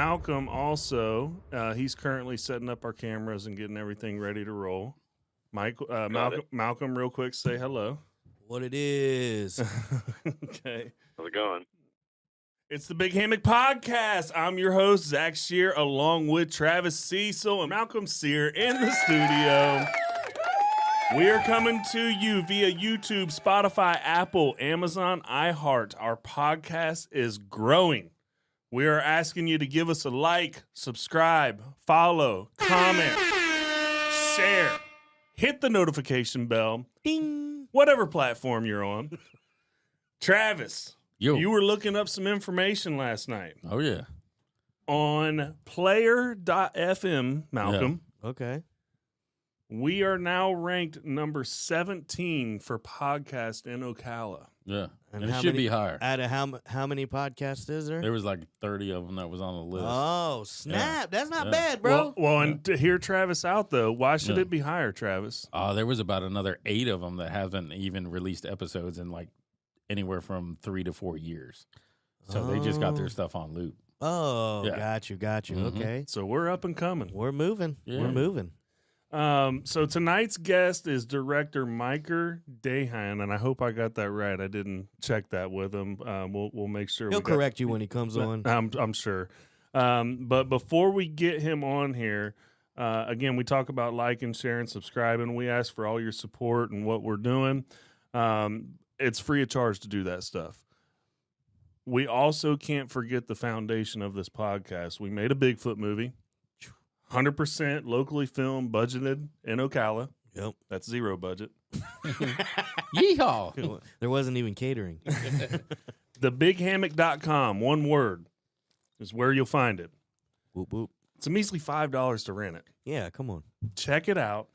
Malcolm also, he's currently setting up our cameras and getting everything ready to roll. Malcolm, real quick, say hello. What it is. Okay. How's it going? It's the Big Hammock Podcast. I'm your host, Zach Shear, along with Travis Cecil and Malcolm Sear in the studio. We are coming to you via YouTube, Spotify, Apple, Amazon, iHeart. Our podcast is growing. We are asking you to give us a like, subscribe, follow, comment, share, hit the notification bell, Ding. whatever platform you're on. Travis, Yo. you were looking up some information last night Oh, yeah. on player.fm, Malcolm. Okay. We are now ranked number 17 for podcast in Ocala. Yeah. And And it how should many- be higher. Out of how many podcasts is there? There was like 30 of them that was on the list. Oh, snap. That's not Yeah. bad, bro. Well, and to hear Travis out, though, why should Yeah. it be higher, Travis? There was about another 8 of them that haven't even released episodes in like anywhere from 3 to 4 years. So they just got their stuff on loop. Oh, Yeah. got you. Mhm. Okay. So we're up and coming. We're moving. Yeah. We're moving. So tonight's guest is director Moshe Dahan, and I hope I got that right. I didn't check that with him. We'll make sure He'll correct you when he comes on. I'm sure. But before we get him on here, again, we talk about liking, sharing, subscribing. We ask for all your support and what we're doing. It's free of charge to do that stuff. We also can't forget the foundation of this podcast. We made a Bigfoot movie, 100% locally filmed, budgeted in Ocala. Yep. That's zero budget. Yeehaw! There wasn't even catering. TheBigHammock.com, one word, is where you'll find it. Whoop, whoop. It's a measly $5 to rent it. Yeah, come on. Check it out.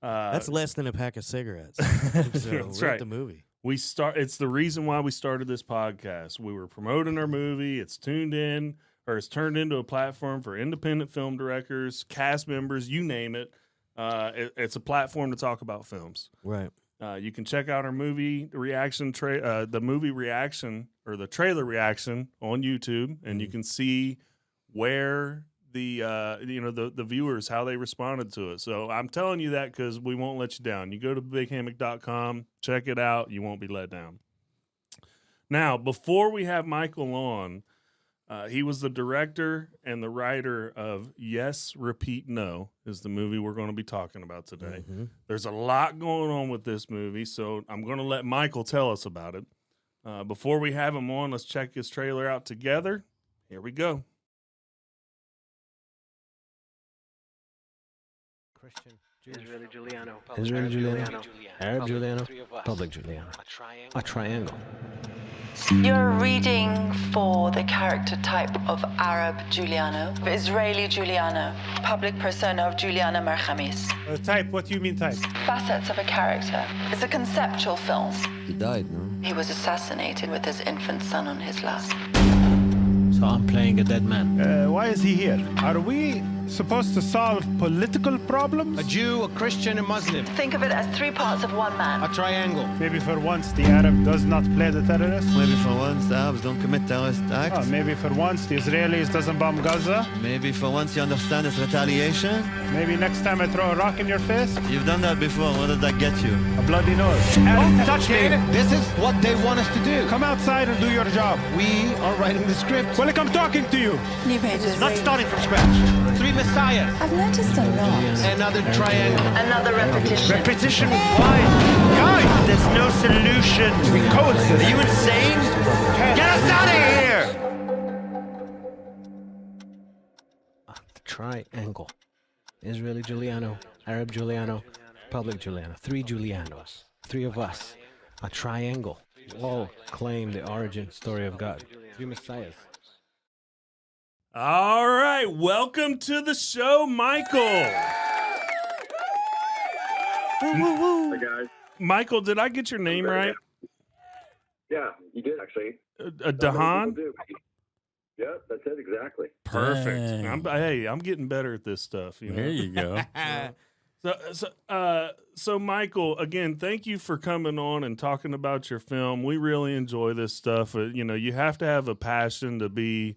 That's less than a pack of cigarettes. So That's rent right. the movie. It's the reason why we started this podcast. We were promoting our movie. It's turned into a platform for independent film directors, cast members, you name it. It's a platform to talk about films. Right. You can check out our movie reaction, the movie reaction or the trailer reaction on YouTube, and you can see where the viewers, how they responded to it. So I'm telling you that because we won't let you down. You go to BigHammock.com, check it out. You won't be let down. Now, before we have Michael on, he was the director and the writer of Yes, Repeat, No is the movie we're going to be talking about today. Mm-hmm. There's a lot going on with this movie, so I'm going to let Michael tell us about it. Before we have him on, let's check his trailer out together. Here we go. Christian, Israeli Giuliano. Israeli Giuliano, Arab Giuliano, Public Giuliano. A triangle. You're reading for the character type of Arab Giuliano, Israeli Giuliano, public persona of Giuliano Marchamis. Type, what do you mean type? Facets of a character. It's a conceptual film. He died, no? He was assassinated with his infant son on his lap. So I'm playing a dead man. Why is he here? Are we supposed to solve political problems? A Jew, a Christian, a Muslim. Think of it as 3 parts of one A man. triangle. Maybe for once the Arab does not play the terrorist? Maybe for once the Arabs don't commit terrorist acts. Maybe for once the Israelis doesn't bomb Gaza? Maybe for once you understand it's retaliation. Maybe next time I throw a rock in your face? You've done that before. What did that get you? A bloody nose. Arab, touch me! This is what they want us to do. Come outside and do your job. We are writing the script. Well, I'm talking to you! Not starting from scratch. 3 messiahs. I've noticed a lot. Another triangle. Another repetition. Repetition? Why? Guys! There's no solution. Are you insane? Get us out of here! The triangle. Israeli Giuliano, Arab Giuliano, Public Giuliano. 3 Giulianos. 3 of us. A triangle. All claim the origin story of God. 3 messiahs. All right, welcome to the show, Michael. Hey guys. Michael, did I get your name right? Yeah, you did actually. Dahan? Yep, that's it exactly. Perfect. Dang. I'm getting better at this stuff. You know? There you go. So Michael, again, thank you for coming on and talking about your film. We really enjoy this stuff. You have to have a passion to be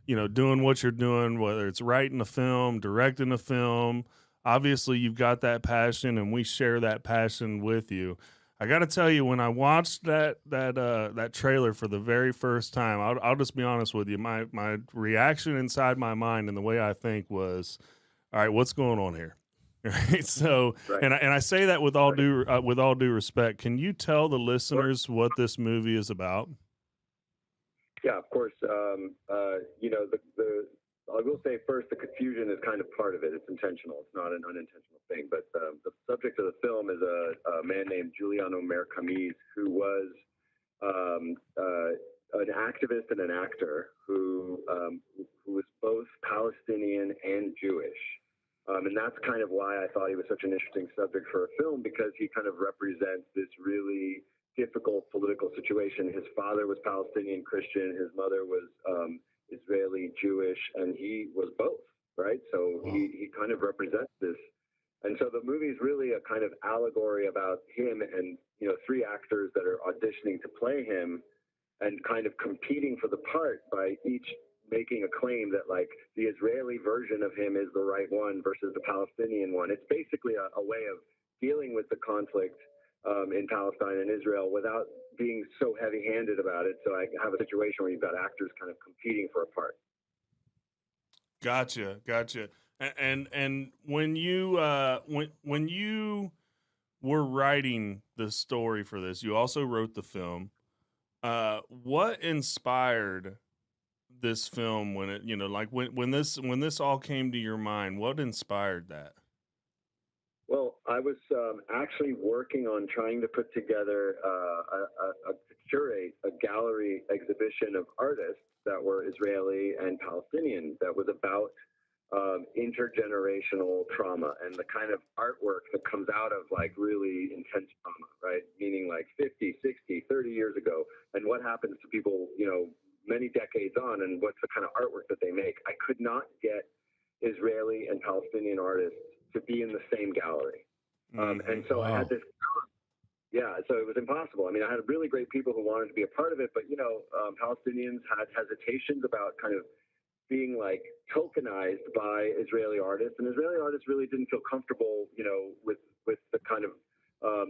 doing what you're doing, whether it's writing a film, directing a film. Obviously, you've got that passion, and we share that passion with you. I got to tell you, when I watched that trailer for the very first time, I'll just be honest with you. My reaction inside my mind and the way I think was, all right, what's going on here? Right. So, Right. and I say that with all due respect. Can you tell the listeners what this movie is about? Yeah, of course. I will say first, the confusion is kind of part of it. It's intentional. It's not an unintentional thing. But the subject of the film is a man named Giuliano Mercamis, who was an activist and an actor who was both Palestinian and Jewish. And that's kind of why I thought he was such an interesting subject for a film, because he kind of represents this really difficult political situation. His father was Palestinian Christian, his mother was Israeli Jewish, and he was both, right? So he kind of represents this. And so the movie is really a kind of allegory about him and, three actors that are auditioning to play him and kind of competing for the part by each making a claim that, like, the Israeli version of him is the right one versus the Palestinian one. It's basically a way of dealing with the conflict in Palestine and Israel without being so heavy-handed about it. So I have a situation where you've got actors kind of competing for a part. Gotcha. And when you when you were writing the story for this, you also wrote the film. What inspired this film when it, like when this all came to your mind? What inspired that? Well, I was actually working on trying to put together curate a gallery exhibition of artists that were Israeli and Palestinian that was about intergenerational trauma and the kind of artwork that comes out of like really intense trauma, right? Meaning like 50, 60, 30 years ago, and what happens to people, many decades on, and what's the kind of artwork that they make. I could not get Israeli and Palestinian artists to be in the same gallery. And so I had this, so it was impossible. I mean, I had really great people who wanted to be a part of it, but, Palestinians had hesitations about kind of being like tokenized by Israeli artists, and Israeli artists really didn't feel comfortable, with the kind of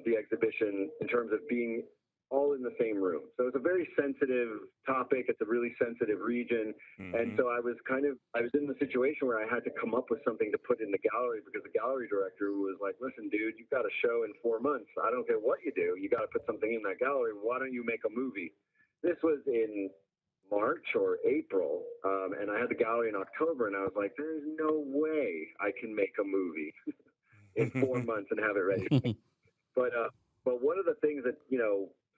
the exhibition in terms of being all in the same room. So it's a very sensitive topic. It's a really sensitive region. And so I was in the situation where I had to come up with something to put in the gallery, because the gallery director was like, listen, dude, you've got a show in 4 months. I don't care what you do. You got to put something in that gallery. Why don't you make a movie? This was in March or April, and I had the gallery in October, and I was like, there's no way I can make a movie in 4 months and have it ready. But one of the things that,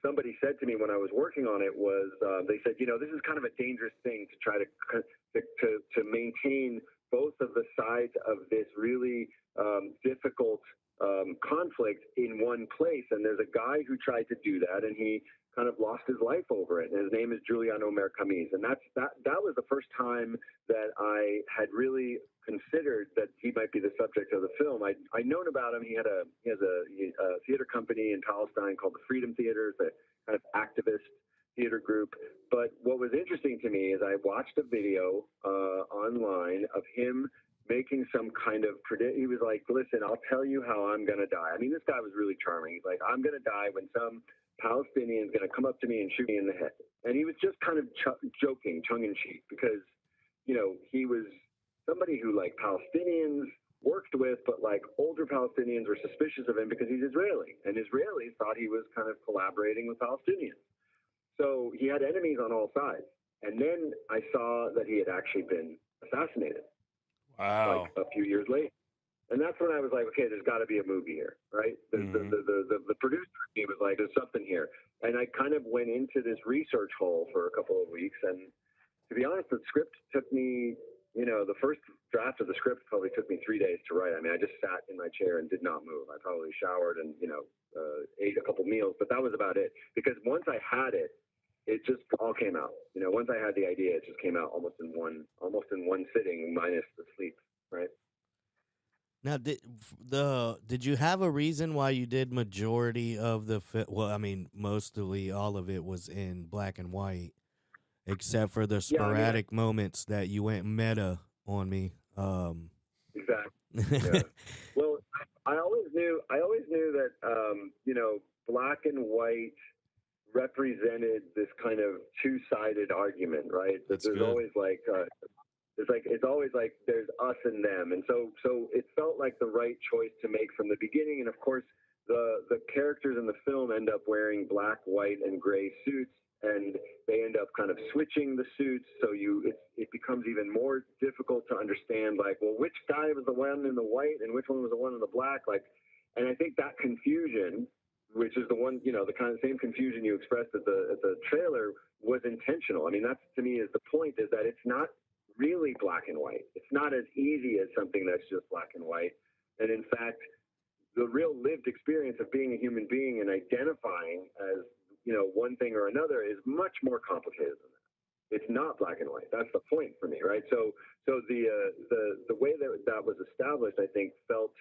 somebody said to me when I was working on it was, they said, this is kind of a dangerous thing to try to maintain both of the sides of this really difficult conflict in one place. And there's a guy who tried to do that, and he kind of lost his life over it. And his name is Giuliano Mercamis. And that was the first time that I had really considered that he might be the subject of the film. I'd known about him. He has a theater company in Palestine called the Freedom Theater, the kind of activist theater group. But what was interesting to me is I watched a video online of him making some kind of he was like, listen, I'll tell you how I'm going to die. I mean, this guy was really charming. He's like, I'm going to die when some Palestinian is going to come up to me and shoot me in the head. And he was just kind of joking, tongue-in-cheek, because, he was somebody who, like, Palestinians worked with, but, like, older Palestinians were suspicious of him because he's Israeli. And Israelis thought he was kind of collaborating with Palestinians. So he had enemies on all sides. And then I saw that he had actually been assassinated. Wow. Like a few years later. And that's when I was like, okay, there's got to be a movie here, right? The producer was like, there's something here. And I kind of went into this research hole for a couple of weeks. And to be honest, the script took me, the first draft of the script probably took me 3 days to write. I mean, I just sat in my chair and did not move. I probably showered and, ate a couple meals, but that was about it. Because once I had it, it just all came out. Once I had the idea, it just came out almost in one sitting, minus the sleep, right? Now, did you have a reason why you did majority of the well? I mean, mostly all of it was in black and white, except for the Yeah, I mean, sporadic moments that you went meta on me. exactly. Yeah. Well, I always knew that black and white represented this kind of two-sided argument, right? That That's there's good. always like it's always like there's us and them, and so it felt like the right choice to make from the beginning. And of course, the characters in the film end up wearing black, white, and gray suits, and they end up kind of switching the suits. So it becomes even more difficult to understand, like, well, which guy was the one in the white and which one was the one in the black, like. And I think that confusion, which is the one, the kind of same confusion you expressed at the trailer, was intentional. I mean, that's, to me, is the point, is that it's not really black and white. It's not as easy as something that's just black and white. And in fact, the real lived experience of being a human being and identifying as, one thing or another is much more complicated than that. It's not black and white. That's the point for me, right? So the way that was established, I think, felt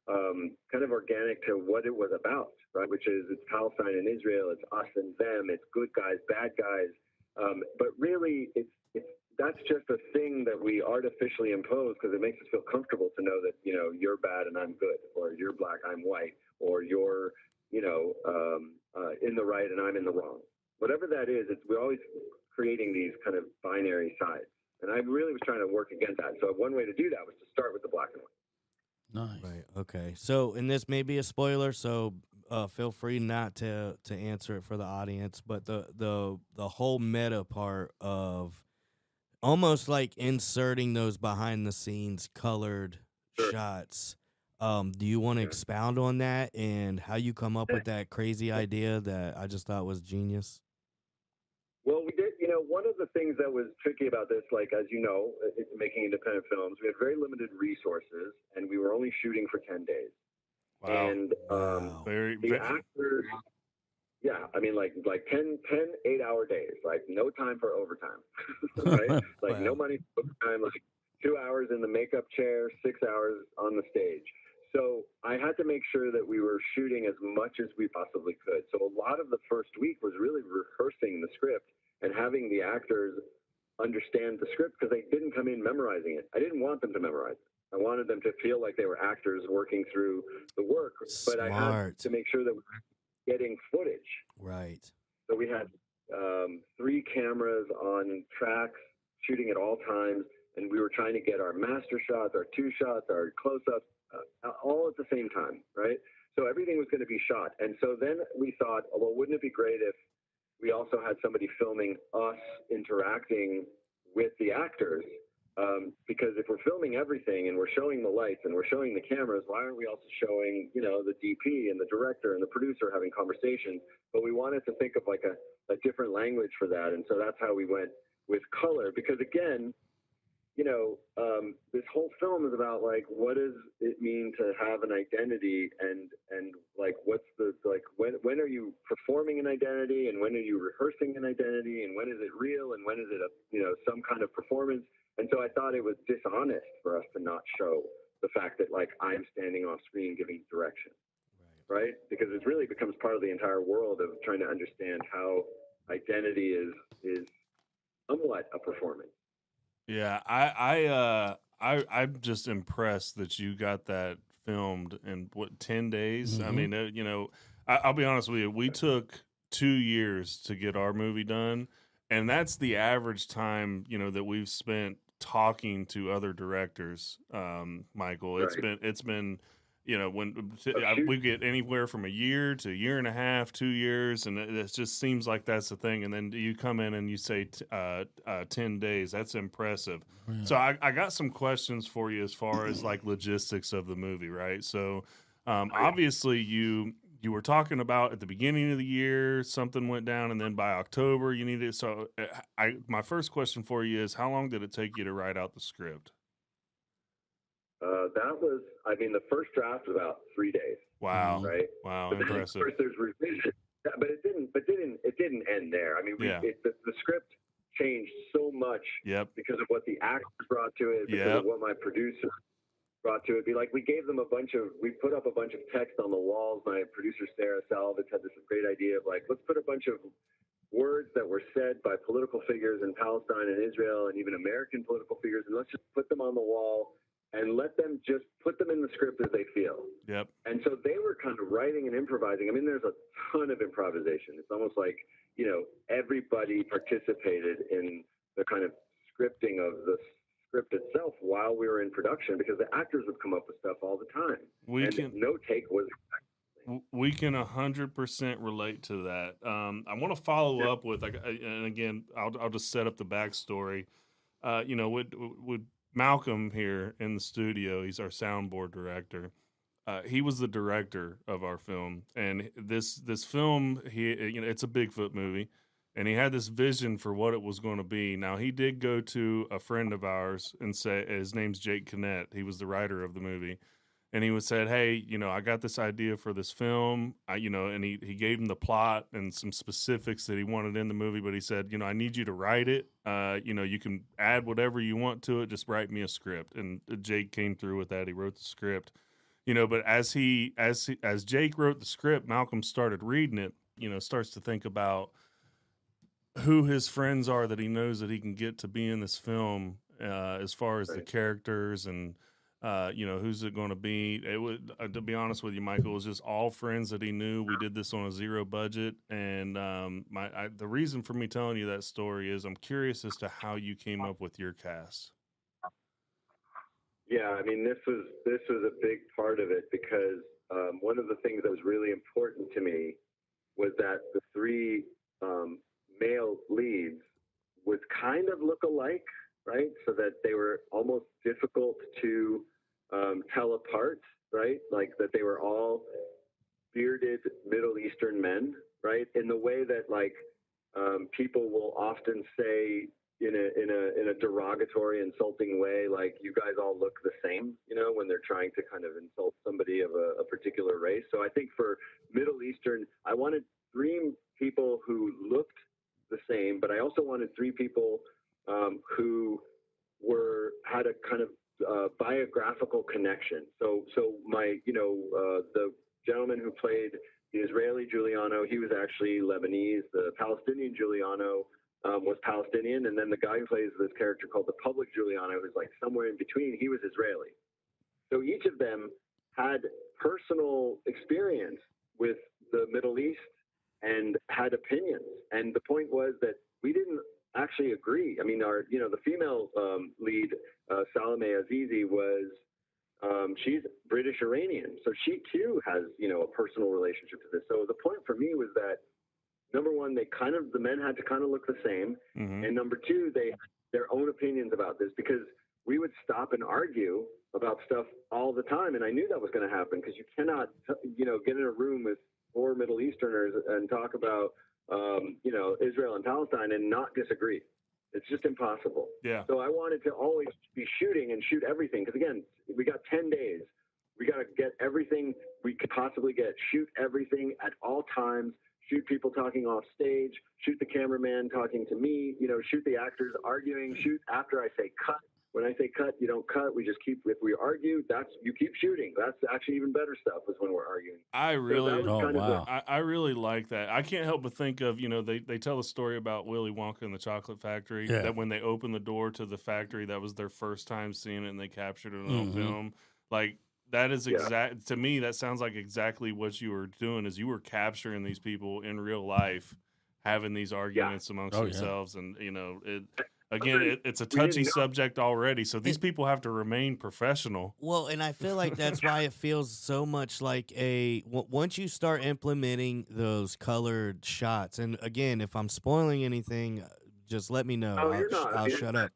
kind of organic to what it was about, right? Which is, it's Palestine and Israel, it's us and them, it's good guys, bad guys. But really, that's just a thing that we artificially impose because it makes us feel comfortable to know that, you're bad and I'm good, or you're black, I'm white, or you're, in the right and I'm in the wrong. Whatever that is, we're always creating these kind of binary sides. And I really was trying to work against that. So one way to do that was to start with the black and white. Nice. Right. Okay. So, and this may be a spoiler, so feel free not to answer it for the audience. But the whole meta part of almost like inserting those behind the scenes colored shots. Do you want to expound on that and how you come up with that crazy idea that I just thought was genius? Well, we did. One of the things that was tricky about this, like, as you know, it's making independent films, we had very limited resources, and we were only shooting for 10 days. Wow. And the actors, yeah, I mean, like 10 8-hour days, like no time for overtime, right? Like Wow. no money for overtime, like 2 hours in the makeup chair, 6 hours on the stage. So I had to make sure that we were shooting as much as we possibly could. So a lot of the first week was really rehearsing the script and having the actors understand the script, because they didn't come in memorizing it. I didn't want them to memorize it. I wanted them to feel like they were actors working through the work. But I had to make sure that we were getting footage. Right. So we had 3 cameras on tracks shooting at all times, and we were trying to get our master shots, our 2 shots, our close-ups, all at the same time, right? So everything was going to be shot. And so then we thought, well, wouldn't it be great if we also had somebody filming us interacting with the actors? Because if we're filming everything and we're showing the lights and we're showing the cameras, why aren't we also showing, the DP and the director and the producer having conversations? But we wanted to think of like a different language for that. And so that's how we went with color, because again, this whole film is about, like, what does it mean to have an identity, and like, what's the, like, when are you performing an identity, and when are you rehearsing an identity, and when is it real, and when is it some kind of performance? And so I thought it was dishonest for us to not show the fact that, like, I'm standing off screen giving direction, right? Because it really becomes part of the entire world of trying to understand how identity is somewhat a performance. Yeah, I'm just impressed that you got that filmed in 10 days. Mm-hmm. I mean, I'll be honest with you. We took 2 years to get our movie done, and that's the average time that we've spent talking to other directors. Michael, Right. it's been. We get anywhere from a year to a year and a half, 2 years, and it just seems like that's the thing. And then you come in and you say 10 days. That's impressive. Yeah. So I got some questions for you as far as like logistics of the movie, right? So obviously you were talking about at the beginning of the year something went down, and then by October you needed. So my first question for you is, how long did it take you to write out the script? That was, the first draft was about 3 days. Wow! Right? Wow! But Impressive. Then, of course, there's revision, but it didn't end there. I mean, the script changed so much because of what the actors brought to it, because of what my producer brought to it. We put up a bunch of text on the walls. My producer Sarah Salvitz had this great idea of, like, let's put a bunch of words that were said by political figures in Palestine and Israel and even American political figures, and let's just put them on the wall and let them just put them in the script as they feel. Yep. And so they were kind of writing and improvising. I mean, there's a ton of improvisation. It's almost like, everybody participated in the kind of scripting of the script itself while we were in production, because the actors would come up with stuff all the time. No take was. We can 100% relate to that. I want to follow up with, and again, I'll just set up the backstory. With Malcolm here in the studio, he's our soundboard director. He was the director of our film, and this film, it's a Bigfoot movie, and he had this vision for what it was going to be. Now, he did go to a friend of ours and say, his name's Jake Kinnett. He was the writer of the movie. And he said, hey, I got this idea for this film, and he gave him the plot and some specifics that he wanted in the movie. But he said, I need you to write it. You can add whatever you want to it. Just write me a script. And Jake came through with that. He wrote the script, but as Jake wrote the script, Malcolm started reading it, starts to think about who his friends are that he knows that he can get to be in this film, as far as the characters and, who's it going to be? It would, to be honest with you, Michael, it was just all friends that he knew. We did this on a zero budget, and the reason for me telling you that story is I'm curious as to how you came up with your cast. Yeah, I mean, this was a big part of it, because one of the things that was really important to me was that the three male leads would kind of look alike, right? So that they were almost difficult to tell apart, right? Like that they were all bearded Middle Eastern men, right? In the way that people will often say in a derogatory, insulting way, like, you guys all look the same, when they're trying to kind of insult somebody of a particular race. So I think for Middle Eastern, I wanted three people who looked the same, but I also wanted three people who had a kind of biographical connection. So my, the gentleman who played the Israeli Giuliano, he was actually Lebanese. The Palestinian Giuliano was Palestinian, and then the guy who plays this character called the public Giuliano, who's like somewhere in between, he was Israeli. So each of them had personal experience with the Middle East and had opinions. And the point was that we didn't actually agree. I mean, the female lead, Salome Azizi, was she's British Iranian, so she too has a personal relationship to this. So the point for me was that, number one, the men had to kind of look the same, and number two, they had their own opinions about this, because we would stop and argue about stuff all the time, and I knew that was going to happen, because you cannot get in a room with four Middle Easterners and talk about Israel and Palestine and not disagree. It's just impossible. Yeah. So I wanted to always be shooting and shoot everything, because again, we got 10 days. We got to get everything we could possibly get, shoot everything at all times, shoot people talking off stage, shoot the cameraman talking to me, shoot the actors arguing, shoot after I say cut. When I say cut, you don't cut. We just keep, if we argue, you keep shooting. That's actually even better stuff is when we're arguing. I really, wow. I really like that. I can't help but think of, they tell a story about Willy Wonka and the Chocolate Factory, that when they opened the door to the factory, that was their first time seeing it and they captured it on film. Like, that is to me, that sounds like exactly what you were doing, is you were capturing these people in real life, having these arguments amongst themselves. And, Again, it's a touchy subject already, so these people have to remain professional. Well, and I feel like that's why it feels so much like once you start implementing those colored shots, and again, if I'm spoiling anything, just let me know. I'll shut up.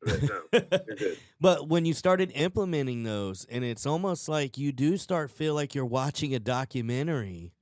No, you're good. But when you started implementing those, and it's almost like you do feel like you're watching a documentary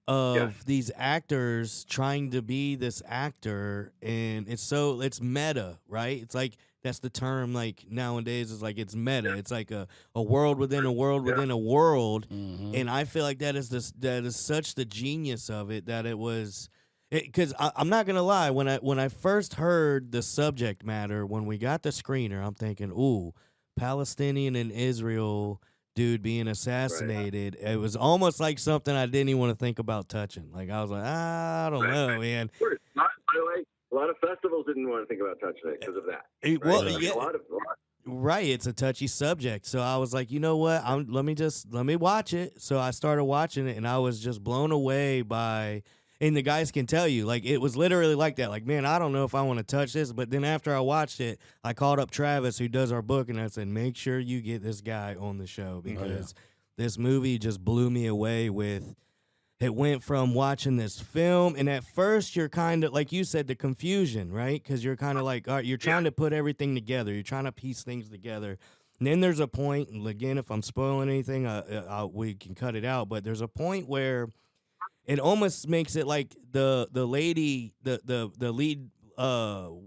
of these actors trying to be this actor, and it's meta, right? It's like, that's the term, like, nowadays, is like, it's meta. It's like a world within a world within a world. And I feel like that is such the genius of it, that it was, because I'm not gonna lie, when I first heard the subject matter, when we got the screener, I'm thinking, ooh, Palestinian and Israel dude being assassinated, it was almost like something I didn't even want to think about touching. Like I was like, I don't know, man. Of course. By the way, a lot of festivals didn't want to think about touching it because of that. It- Right? well, I mean, yeah. a lot of Right, it's a touchy subject. So I was like, you know what? Let me watch it. So I started watching it, and I was just blown away by. And the guys can tell you, like, it was literally like that. Like, man, I don't know if I want to touch this. But then after I watched it, I called up Travis, who does our book, and I said, make sure you get this guy on the show because this movie just blew me away with. It went from watching this film, and at first you're kind of, like you said, the confusion, right? Because you're kind of like, all right, you're trying to put everything together. You're trying to piece things together. And then there's a point, and again, if I'm spoiling anything, we can cut it out, but there's a point where it almost makes it like the lady, the lead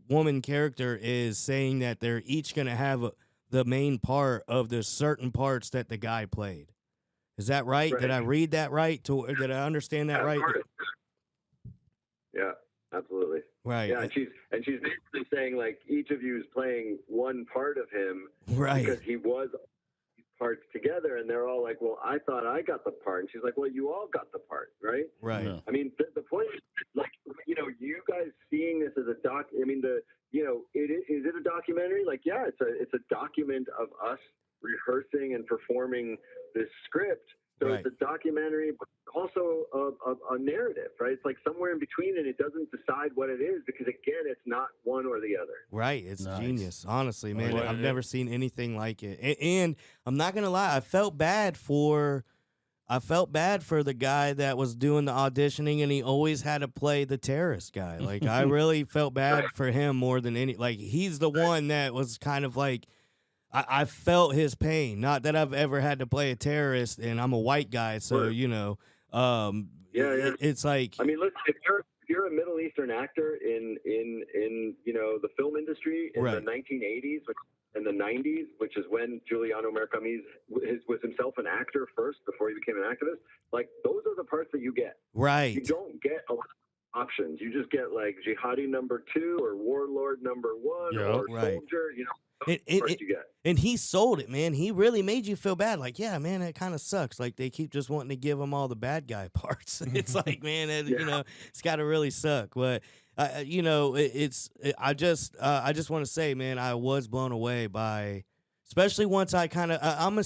woman character is saying that they're each going to have the main part of the certain parts that the guy played. Is that right? Did I read that right? Did I understand that right? Yeah, absolutely. Right. Yeah, and she's basically saying like each of you is playing one part of him, right? Because he was these parts together, and they're all like, "Well, I thought I got the part," and she's like, "Well, you all got the part, right?" Right. Yeah. I mean, the point is, like, you know, you guys seeing this as a doc. I mean, is it a documentary? Like, yeah, it's a document of us rehearsing and performing this script. So Right. it's a documentary, but also a narrative, right? It's like somewhere in between, and it doesn't decide what it is because, again, it's not one or the other. Right. It's Nice. genius. Honestly, man. Well, I've never seen anything like it. And I'm not going to lie. I felt bad for the guy that was doing the auditioning, and he always had to play the terrorist guy. Like, I really felt bad for him more than any. Like, he's the one that was kind of like, I felt his pain. Not that I've ever had to play a terrorist, and I'm a white guy, so you know. It's like, I mean, listen, if you're a Middle Eastern actor in the film industry in the 1980s and the 90s, which is when Giuliano Marcamis was himself an actor first before he became an activist. Like, those are the parts that you get. right. You don't get a lot of options. You just get like jihadi number 2 or warlord number 1 or Right. soldier. You know, you get. And he sold it, man. He really made you feel bad. Like, yeah, man, it kind of sucks. Like, they keep just wanting to give him all the bad guy parts. It's like, man, you know, it's got to really suck. But, I just want to say, man, I was blown away by, especially once I kind of, I'm a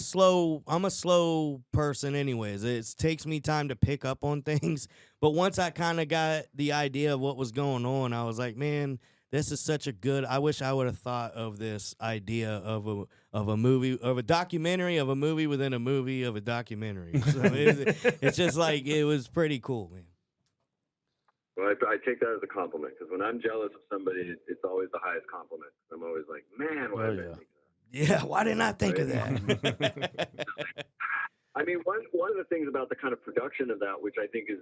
slow person anyways. It takes me time to pick up on things. But once I kind of got the idea of what was going on, I was like, man, this is such a good. I wish I would have thought of this idea of a movie, of a documentary, of a movie within a movie of a documentary. So it's just like, it was pretty cool, man. Well, I take that as a compliment because when I'm jealous of somebody, it's always the highest compliment. I'm always like, man, why did I think of that? Yeah, why didn't I think of that? I mean, one of the things about the kind of production of that, which I think is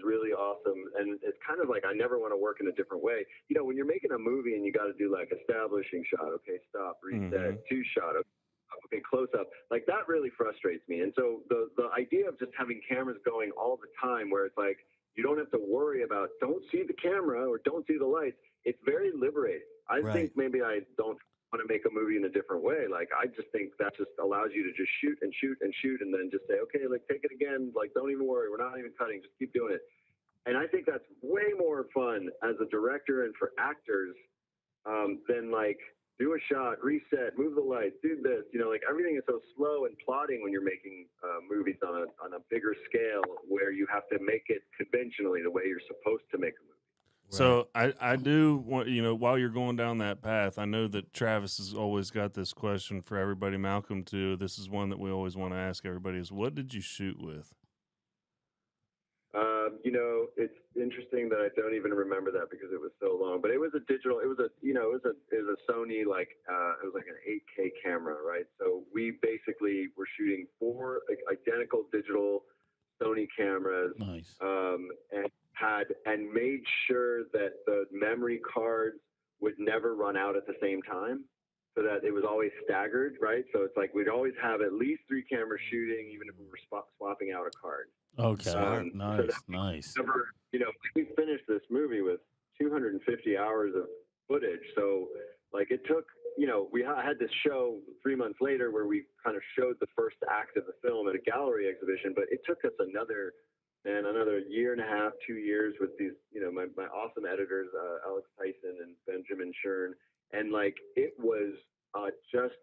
really awesome, and it's kind of like I never want to work in a different way. You know, when you're making a movie and you got to do like establishing shot, okay, stop, reset, 2 shot, okay, close up, like that really frustrates me. And so the idea of just having cameras going all the time, where it's like you don't have to worry about don't see the camera or don't see the lights, it's very liberating. I think maybe I don't want to make a movie in a different way. Like, I just think that just allows you to just shoot and shoot and shoot and then just say, okay, like, take it again. Like, don't even worry. We're not even cutting. Just keep doing it. And I think that's way more fun as a director and for actors than like do a shot, reset, move the lights, do this. You know, like everything is so slow and plodding when you're making movies on a bigger scale where you have to make it conventionally the way you're supposed to make a movie. So I do want, you know, while you're going down that path, I know that Travis has always got this question for everybody. Malcolm too. This is one that we always want to ask everybody: is what did you shoot with? You know, it's interesting that I don't even remember that because it was so long. But it was a digital. It was a Sony, like it was like an 8K camera, right? So we basically were shooting 4 identical digital Sony cameras. Nice. And made sure that the memory cards would never run out at the same time, so that it was always staggered, right? So it's like we'd always have at least 3 cameras shooting, even if we were swapping out a card. Okay, nice. We finished this movie with 250 hours of footage. So, like, it took, I had this show 3 months later where we kind of showed the first act of the film at a gallery exhibition, but it took us another year and a half, 2 years with these, my awesome editors, Alex Tyson and Benjamin Shern. And like, it was just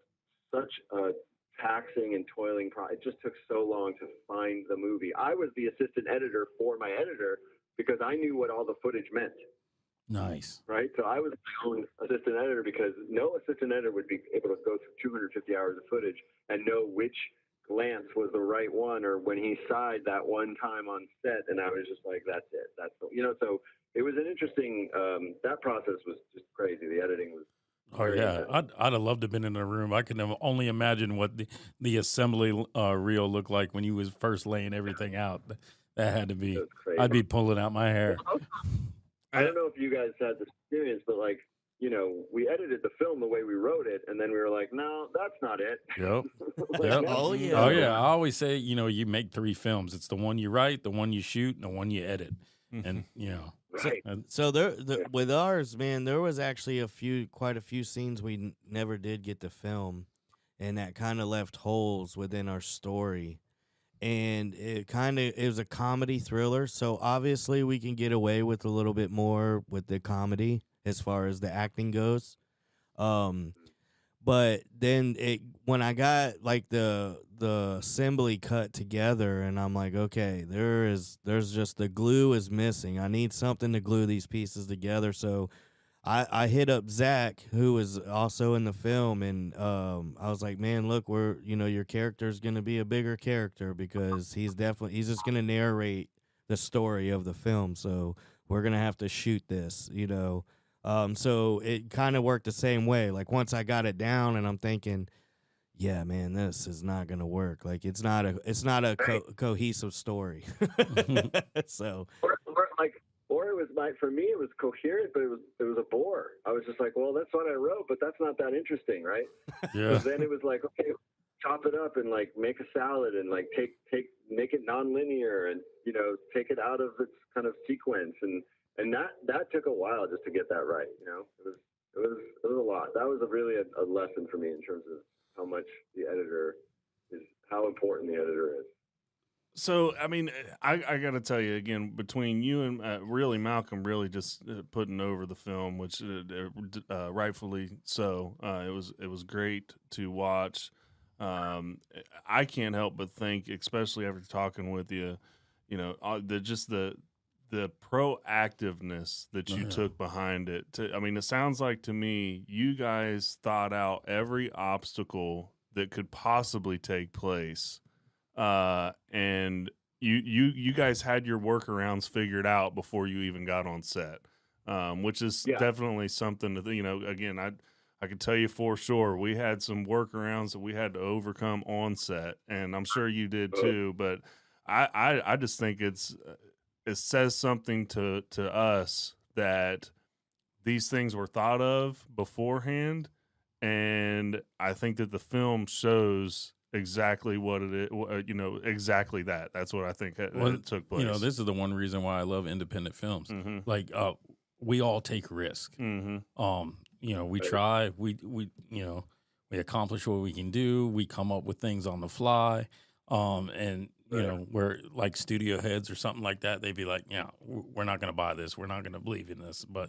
such a taxing and toiling it just took so long to find the movie. I was the assistant editor for my editor because I knew what all the footage meant. Nice. Right? So I was my own assistant editor because no assistant editor would be able to go through 250 hours of footage and know which glance was the right one, or when he sighed that one time on set, and I was just like, that's it. So it was an interesting, that process was just crazy. The editing was Oh yeah, I'd have loved to have been in the room. I can only imagine what the assembly reel looked like when you was first laying everything out. That had to be. I'd be pulling out my hair. I don't know if you guys had this experience, but like, we edited the film the way we wrote it, and then we were like, no, that's not it. Yep. Yep. Oh yeah. I always say, you make 3 films. It's the one you write, the one you shoot, and the one you edit. And Right. So with ours, man, there was actually quite a few scenes we never did get to film, and that kind of left holes within our story. And it was a comedy thriller, so obviously we can get away with a little bit more with the comedy as far as the acting goes. But then when I got like the assembly cut together, and I'm like, okay, there's just the glue is missing. I need something to glue these pieces together. So I hit up Zach, who was also in the film, and I was like, man, look, your character's gonna be a bigger character because he's just gonna narrate the story of the film. So we're gonna have to shoot this, So it kind of worked the same way. Like once I got it down, and I'm thinking, yeah, man, this is not gonna work. Like it's not a cohesive story. So. Or it was for me, it was coherent, but it was a bore. I was just like, well, that's what I wrote, but that's not that interesting, right? Yeah. So then it was like, okay, chop it up and like make a salad and like make it nonlinear and take it out of its kind of sequence and that took a while just to get that right. It was a lot. That was really a lesson for me in terms of how much how important the editor is. So, I mean, I got to tell you again, between you and really Malcolm really just putting over the film, which rightfully so. It was great to watch. I can't help but think, especially after talking with you, the proactiveness that you took behind it. It sounds like to me you guys thought out every obstacle that could possibly take place. And you guys had your workarounds figured out before you even got on set, which is definitely something that, again, I can tell you for sure, we had some workarounds that we had to overcome on set, and I'm sure you did too, but I just think it says something to us that these things were thought of beforehand, and I think that the film shows exactly what it is, exactly that. That's what I think it took place. This is the one reason why I love independent films. Mm-hmm. Like, we all take risk. Mm-hmm. We try, we accomplish what we can do. We come up with things on the fly. And where like studio heads or something like that, they'd be like, we're not going to buy this. We're not going to believe in this. But,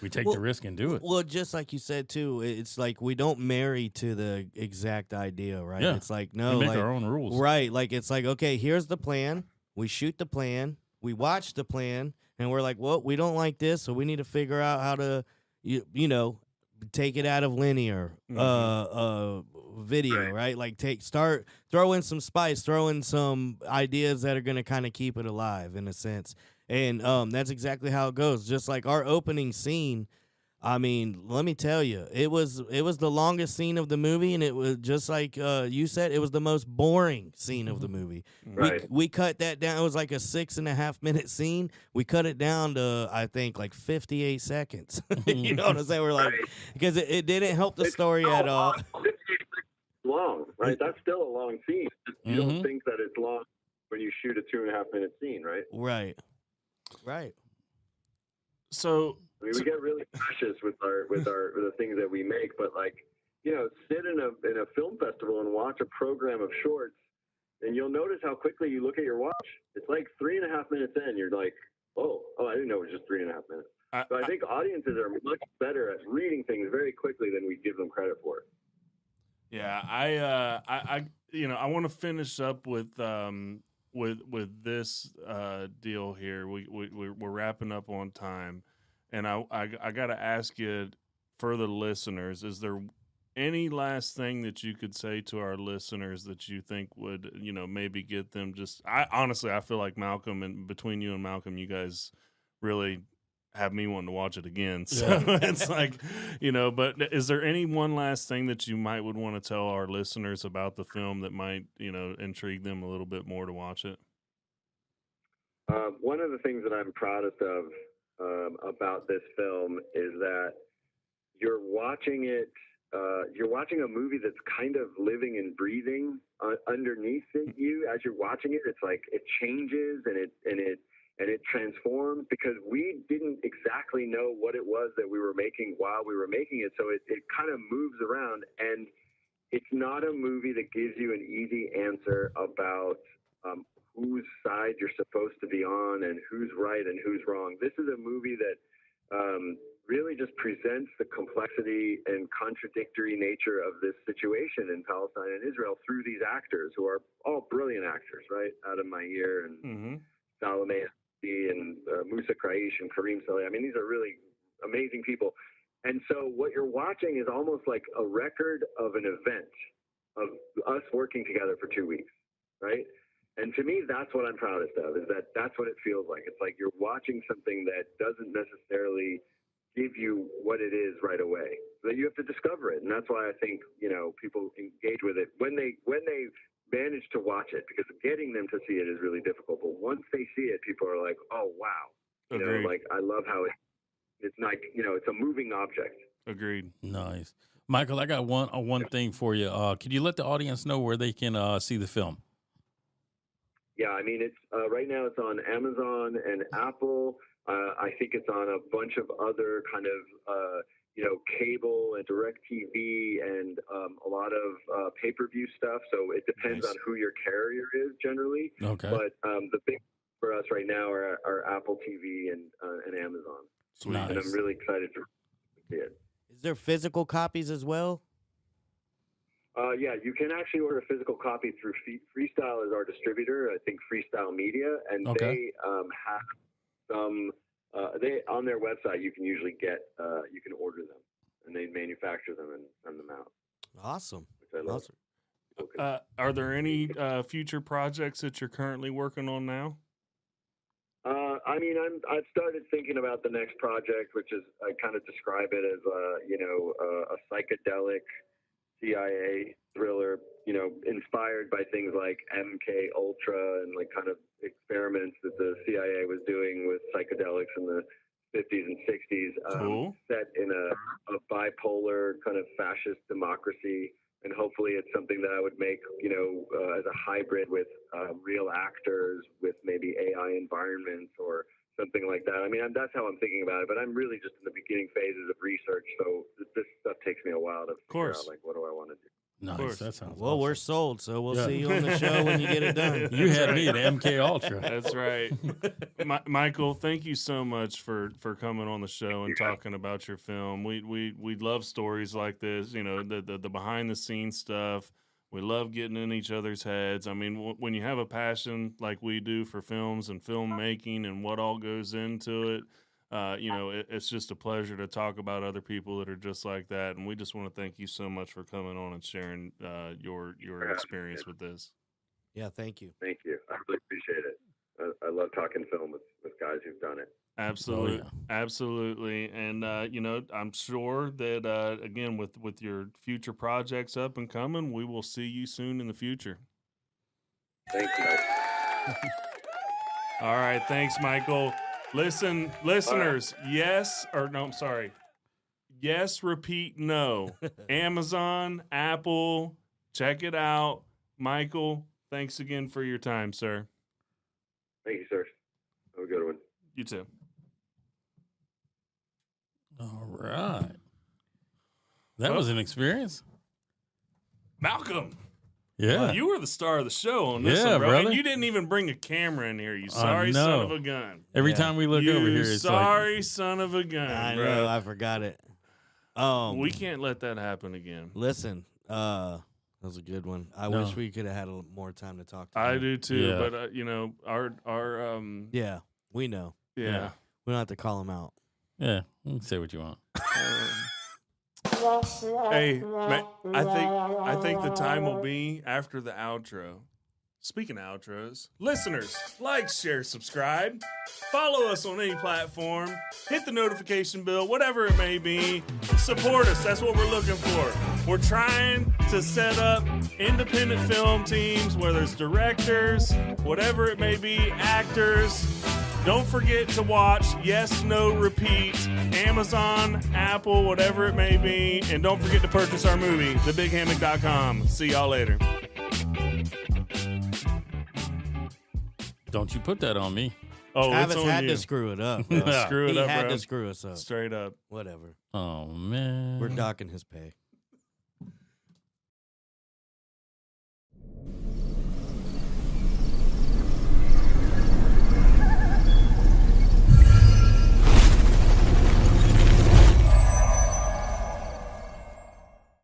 we take the risk and do it. Well, just like you said, too, it's like we don't marry to the exact idea, right? Yeah. It's like, no. We make our own rules. Right. Like, it's like, okay, here's the plan. We shoot the plan. We watch the plan. And we're like, well, we don't like this, so we need to figure out how to, take it out of linear video, right? Like throw in some spice, throw in some ideas that are going to kind of keep it alive in a sense. And that's exactly how it goes. Just like our opening scene, let me tell you, it was the longest scene of the movie, and it was just like you said, it was the most boring scene of the movie. Right. We cut that down. It was like a 6.5 minute scene. We cut it down to, I think, like 58 seconds. You know what I'm saying? We're like, because it didn't help the story at all. Long, right? That's still a long scene. You don't think that it's long when you shoot a 2.5 minute scene, right? Right. So I mean, we get really precious with the things that we make, but like, you know, sit in a film festival and watch a program of shorts, and you'll notice how quickly you look at your watch. It's like 3.5 minutes in, you're like, oh, I didn't know it was just 3.5 minutes. So I think audiences are much better at reading things very quickly than we give them credit for. Yeah, I I want to finish up with this deal here. We're wrapping up on time, and I got to ask you for the listeners: is there any last thing that you could say to our listeners that you think would maybe get them just? I feel like Malcolm, and between you and Malcolm, you guys really have me wanting to watch it again. So it's like, but is there any one last thing that you would want to tell our listeners about the film that might, intrigue them a little bit more to watch it? One of the things that I'm proudest of about this film is that you're watching it. You're watching a movie that's kind of living and breathing underneath you as you're watching it. It's like it changes and it transforms, because we didn't exactly know what it was that we were making while we were making it. So it kind of moves around, and it's not a movie that gives you an easy answer about whose side you're supposed to be on and who's right and who's wrong. This is a movie that really just presents the complexity and contradictory nature of this situation in Palestine and Israel through these actors who are all brilliant actors, right? Adam Meir and Salome and Musa Kraish and Kareem Saleh. I mean, these are really amazing people. And so what you're watching is almost like a record of an event of us working together for 2 weeks, right? And to me, that's what I'm proudest of, is that that's what it feels like. It's like you're watching something that doesn't necessarily give you what it is right away, that you have to discover it. And that's why I think, people engage with it when they manage to watch it, because getting them to see it is really difficult. But once they see it, people are like, oh, wow. Like, I love how it's like, it's a moving object. Agreed. Nice. Michael, I got one thing for you. Could you let the audience know where they can see the film? Yeah, I mean, it's right now it's on Amazon and Apple. I think it's on a bunch of other kind of, cable and direct TV and a lot of pay-per-view stuff. So it depends on who your carrier is generally. Okay. But the big for us right now are Apple TV and Amazon. Sweet. Nice. And I'm really excited to see it. Is there physical copies as well? Yeah, you can actually order a physical copy through Freestyle is our distributor. I think Freestyle Media, and they have some. They on their website you can usually get. You can order them, and they manufacture them and send them out. Awesome. Which I love. Awesome. Are there any future projects that you're currently working on now? I mean, I've started thinking about the next project, which is I kind of describe it as a psychedelic CIA thriller, inspired by things like MK Ultra and like kind of experiments that the CIA was doing with psychedelics in the 50s and 60s, Cool. set in a bipolar kind of fascist democracy. And hopefully it's something that I would make, as a hybrid with real actors, with maybe AI environments or something like that. I mean, that's how I'm thinking about it, but I'm really just in the beginning phases of research. So this stuff takes me a while to figure out, like, what do I want to do? Nice. That sounds Well, awesome. we're sold, so we'll see you on the show when you get it done. You had me at MK Ultra. That's right. Michael, thank you so much for coming on the show and talking about your film. We love stories like this, the behind the scenes stuff. We love getting in each other's heads. I mean, when you have a passion like we do for films and filmmaking and what all goes into it, it's just a pleasure to talk about other people that are just like that. And we just want to thank you so much for coming on and sharing your experience with this. Yeah, thank you. Thank you. I really appreciate it. I love talking film with guys who've done it. Absolutely. Oh, yeah. Absolutely. And, I'm sure that, again, with your future projects up and coming, we will see you soon in the future. Thank you, guys. All right. Thanks, Michael. Listeners, yes, or no, I'm sorry. Yes, repeat, no. Amazon, Apple, check it out. Michael, thanks again for your time, sir. Thank you, sir. Have a good one. You too. All right. That was an experience. Malcolm. Yeah. You were the star of the show on this Yeah, one, bro. brother. And you didn't even bring a camera in here, you sorry son of a gun. Every Yeah. time we look You over here, it's sorry son of a gun, I bro. know, I forgot it. We can't let that happen again. Listen, that was a good one. I No. wish we could have had more time to talk to I him. do too, Yeah. but you know, our Yeah, we know. yeah. We don't have to call him out. yeah, you can say what you want. Hey, I think the time will be after the outro. Speaking of outros, listeners, like, share, subscribe, follow us on any platform, hit the notification bell, whatever it may be. Support us. That's what we're looking for. We're trying to set up independent film teams, whether it's directors, whatever it may be, actors. Don't forget to watch Yes, No, Repeat, Amazon, Apple, whatever it may be. And don't forget to purchase our movie, thebighammock.com. See y'all later. Don't you put that on me. Oh, Travis it's on had you. to screw it up. bro. Screw it he up, had bro. to screw us up. Straight up. Whatever. Oh, man. We're docking his pay.